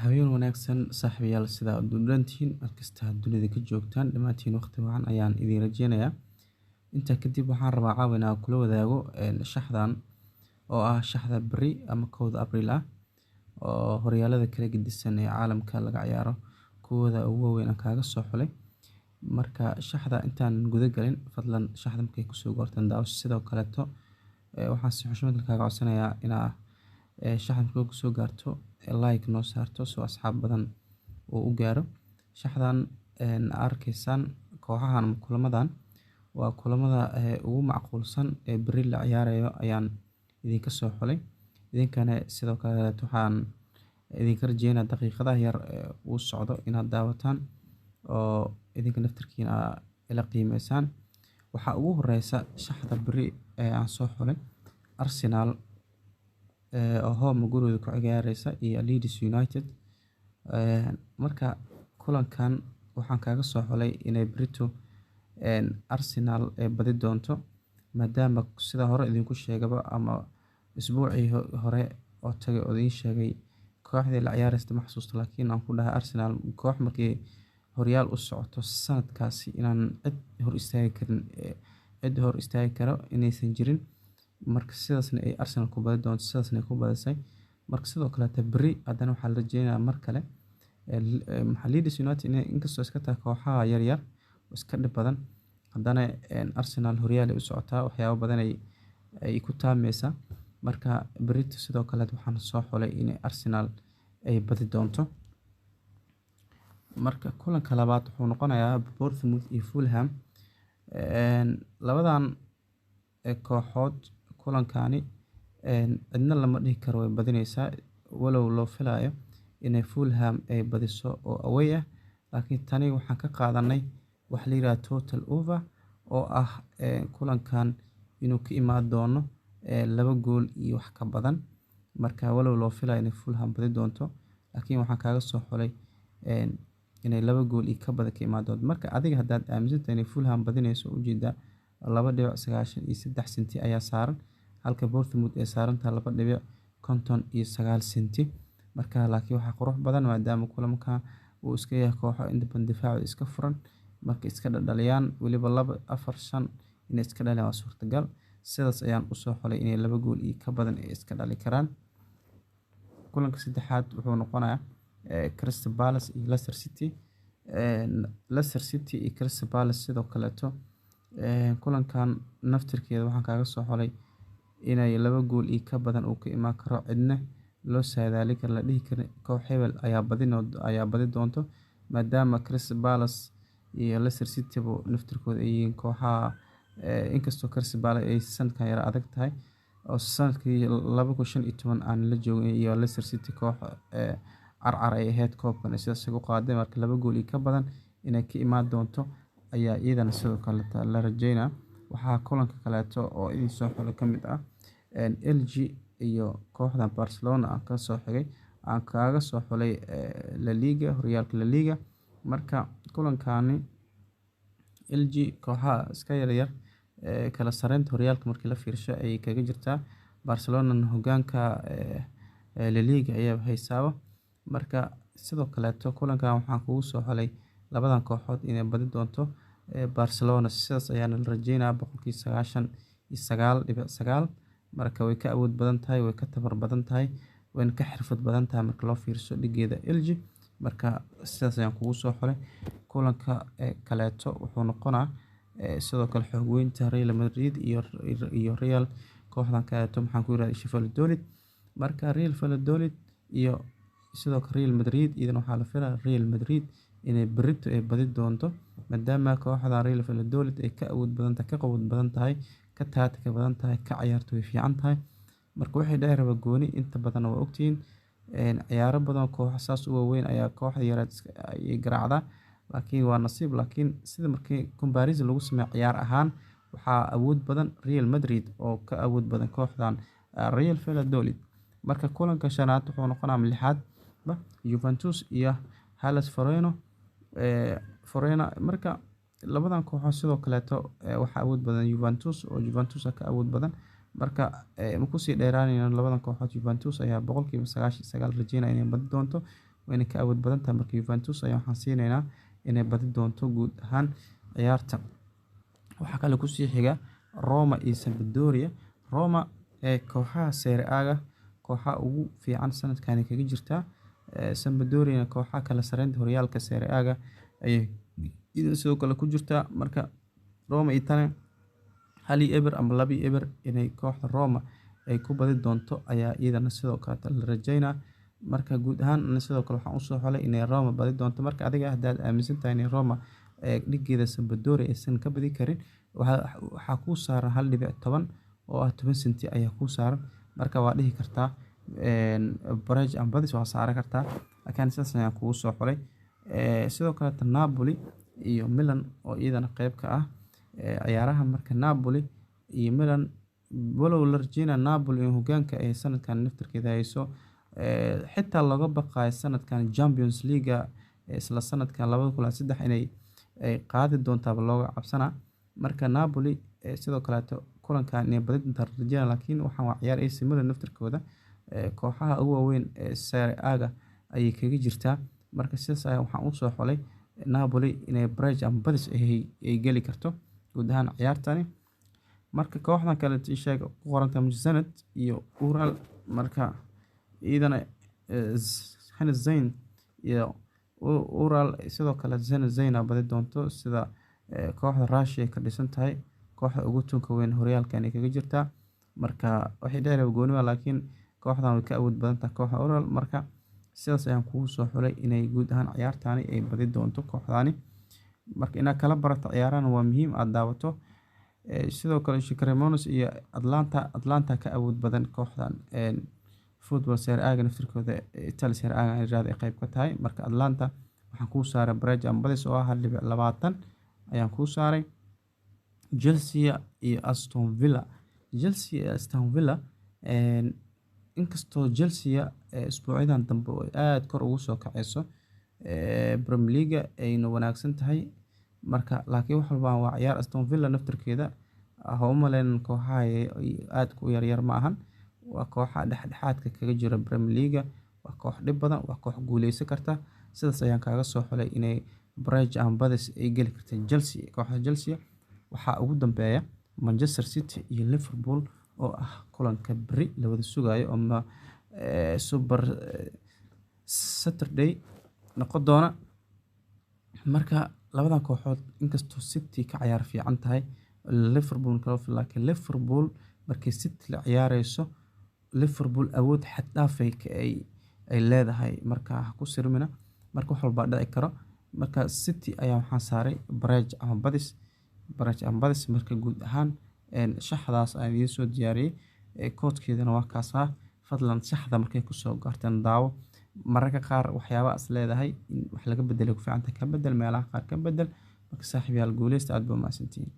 Habeen wanaagsan saaxiibayaal sida aad u dhantihiin markasta dunida ka joogtaan dhammaantiin waqti wacan ayaan idin rajeynayaa. Intaa kadib waxaan rabaa caawa inaan kula wadaago shaxdan oo ah shaxda beri ama 1 Abriil ah oo horyaalada kala gedisan ee caalamka laga ciyaaro kuwooda ugu waaweyn aan kaaga soo xulay. Marka shaxda intaan guda galin fadlan shaxda markay kusoo goortaan daawasho sidoo kaleeto waxaan si xushmad leh kaaga codsanayaa inaa shaxda markay kusoo gaarto like noo saarto soo asxaab badan oo u gaaro. Shaxdan arkaysaan kooxahan ama kulamadan waa kulamada ugu macquulsan ee beri la ciyaarayo ayaan idinka soo xulay. Idinkana sidoo kale waxaan idinka rajeynayaa daqiiqadaha yar uu socdo inaad daawataan oo idinka naftirkiina ila qiimeysaan. Waxaa ugu horeysa shaxda beri aan soo xulay Arsenal oo home guriga ku ciyaareysa iyo Leeds United. Marka kulankan waxaan kaaga soo xulay inay berito Arsenal badi doonto maadaama sida hore idinku sheegaba ama isbuucii hore oo tagay oo idin sheegay kooxdii la ciyaaraysta ma xasuusto laakiin aan ku dhahay Arsenal koox markii horyaal u socoto sanadkaasi inaan cid hor istaagi karo inaysan jirin. Marka sidaasna ay Arsenal ku badi doonto sidaasna ay ku badisay. Marka sidoo kale beri haddana waxaa la rajeynayaa mar kale Leeds United inkastoo iska tahay kooxaha yaryar iska dhib badan haddana Arsenal horyaal ay u socotaa waxyaabo badan ay ku taameysaa. Marka berito sidoo kale waxaan soo xulay in Arsenal ay badi doonto. Marka kulanka labaad wuxuu noqonayaa Bournemouth iyo Fulham. Labadan kooxood kulankani cidna lama dhihi karo way badinaysaa walow loo filayo inay Fulham ay badiso oo away ah laakiin tani waxaan ka qaadanay wax la yiraahdo total over oo ah kulankan inuu ka imaan doono 2 gool iyo wax ka badan. Marka walow loo filayo inay Fulham badi doonto laakiin waxaan kaaga soo xulay inay 2 gool iyo ka badan ka imaan doonto. Marka adiga haddaad aaminsantahay inay Fulham badinayso ujeeda 2.93 senti ayaa saaran halka Bournemouth ay saaran tahay 2.59 senti. Marka laakiin waxa qurux badan maadaama kulamka uu iska yahay kooxo inta badan difaac iska furan marka iska dhaliyaan waliba 2 4 5 inay iska dhaliyaan waa suurtagal. Sidaas ayaan u soo xulay inay 2 gool iyo ka badan ay iska dhali karaan. Kulanka saddexaad wuxuu noqonayaa Crystal Palace iyo Leicester City. Leicester City iyo Crystal Palace sidoo kaleeto kulankan naftirkeeda waxaan kaaga soo xulay inay 2 gool iyo ka badan uu ka imaan karo cidna loo saadaali karo la dhihi karo koox hebel ayaa badi doonto maadaama Crystal Palace iyo Leicester City naftirkooda ay yihiin kooxaha inkastoo Crystal Palace ay sanadkan yara adag tahay oo sanadkii 2015 aan la joogin iyo Leicester City koox carcar ay ahayd koobkan sidaas ugu qaaday marka 2 gool iyo ka badan inay ka imaan doonto ayaa iyadana sidoo kale la rajeynaa. Waxaa kulanka kaleeto oo idin soo xulay ka mid ah LG iyo kooxda Barcelona aan ka soo xigay aan kaaga soo xulay La Liga horyaalka La Liga. Marka kulankani LG kooxaha iska yaryar kala sareynta horyaalka markii la fiirsho ay kaga jirtaa Barcelona hoggaanka La Liga ayaa haysaaba. Marka sidoo kaleeto kulankan waxaan kugu soo xulay labadan kooxood inay badi doonto Barcelona sidaas ayaan la rajeynayaa 99.9. Marka way ka awood badan tahay way ka tabar badan tahay wayna ka xirfad badan tahay marka loo fiirsho dhigeeda LG. Marka sidaas ayaan kugu soo xulay. Kulanka kaleeto wuxuu noqonaa sidoo kale xoog weynta Real Madrid iyo Real kooxdan kaleeto maxaan ku yiraahdaa Valladolid. Marka Real Valladolid iyo sidoo kale Real Madrid idan waxaa la filayaa Real Madrid inay berito ay badi doonto maadaama kooxda Real Valladolid ay ka awood badan tahay ka quwad badan tahay ka taagta badan tahay ka ciyaarto way fiican tahay. Marka waxay dheeraba gooni inta badan waa ogtiin ciyaaro badan koox saas u weyn ayaa kooxda yaraad ay garaacda laakiin waa nasiib laakiin sida markii comparison lagu sameeyo ciyaar ahaan waxaa awood badan Real Madrid oo ka awood badan kooxdan Real Valladolid. Marka kulanka shanaad wuxuu noqonayaa lixaad Juventus iyo Hellas Verona. Marka labadan kooxood sidoo kaleeto waxaa awood badan Juventus oo Juventus ka awood badan marka ma ku sii dheeraanayno labadan kooxood Juventus ayaa 99% rajeynaya inay badi doonto wayna ka awood badan tahay. Marka Juventus ayaa waxaan siinaynaa inay badi doonto guud ahaan ciyaarta. Waxaa kale ku sii xiga Roma iyo Sampdoria. Roma kooxaha Serie A-ga kooxaha ugu fiican sanadkan kaga jirta. Sampdoria kooxaha kala sareynta horyaalka Serie A-ga ayay sidoo kale ku jirtaa. Marka Roma iyo tani 1-0 ama 2-0 inay kooxda Roma ay ku badi doonto ayaa iyadana sidoo kale la rajaynaa. Marka guud ahaan sidoo kale waxaan u soo xulay inay Roma badi doonto. Marka adiga haddaad aaminsan tahay in Roma dhigeeda Sampdoria aysan ka badi karin, waxaa kuu saaran 1.10 oo ah 10 senti ayaa kuu saaran. Marka waa dhihi kartaa Barrage and badis waa saaran kartaa, laakiin sidaas ayaan kugu soo xulay. Sidoo kale Napoli iyo Milan oo iyadana qayb ka ah ciyaaraha. Marka Napoli iyo Milan walow la rajeynayo Napoli in hoggaanka ay sanadkan naftirkeeda hayso, xitaa looga baqayo sanadkan Champions League isla sanadkan 2003 inay qaadi doontaaba looga cabsanaa. Marka Napoli sidoo kaleeto kulankan inay badi doontaa la rajeynaa, laakiin waxaan waa ciyaar AC Milan naftirkooda kooxaha ugu waaweyn Serie A-ga ayay kaga jirtaa. Marka sidaas ayaa waxaan u soo xulay Napoli inay Barrage and badis ay geli karto guud ahaan ciyaartani. Marka kooxdan kale sheeg ku qoranta Zenit iyo Ural. Marka iyadana Zenit iyo Ural sidoo kale Zenit badi doonto sida kooxda Russia ka dhisan tahay, kooxda ugu tunka weyn horyaalkan ay kaga jirtaa. Marka waxay dheerayaan gooni laakiin kooxdan way ka awood badan tahay kooxda Ural. Marka sidaas ayaan kugu soo xulay inay guud ahaan ciyaartani ay badi doonto kooxdani. Marka inaad kala barato ciyaarahan waa muhiim aad daawato. Sidoo kale Cremonese iyo Atalanta ka awood badan kooxdan football Serie A-ga naftirkooda Italy Serie A-ga ay qayb ka tahay. Marka Atalanta waxaan kuu saaray Barrage and badis oo ah 1.20 ayaan kuu saaray. Chelsea iyo Aston Villa. Chelsea iyo Aston Villa inkastoo Chelsea isbuucyadan dambe oo aad kor ugu soo kacayso Premier League ayna wanaagsan tahay. Marka laakiin wax walba waa ciyaar. Aston Villa naftirkeeda ha u maleyn kooxaha aad ku yar ma ahan, waa kooxaha dhexdhexaadka kaga jira Premier League. waa koox dhib badan, waa koox guuleysan karta. Sidaas ayaan kaaga soo xulay inay Barrage and badis ay geli karta Chelsea. Kooxda Chelsea waxaa ugu dambeeya Manchester City iyo Liverpool oo ah kulanka beri la wada sugayo ama Super Saturday noqon doona. Marka labadan kooxood inkastoo City ka ciyaar fiican tahay, Liverpool kala fiican, laakiin Liverpool markay City la ciyaareyso Liverpool awood xad dhaaf ay leedahay. Marka ku sirmina marka wax walba dhici karo. Marka City ayaa waxaan saaray Barrage and badis. Marka guud ahaan shaxdaas ayaan idiin soo diyaariyay. Koodkeedana waa kaas ah. Fadlan shaxda markay ku soo gaartaan daawo. Mararka qaar waxyaabo as leedahay in wax laga bedelo ku fiican tahay ka bedel, meelaha qaar ka bedel. Marka saaxiibayaal guuleysta aad baa mahadsantihiin.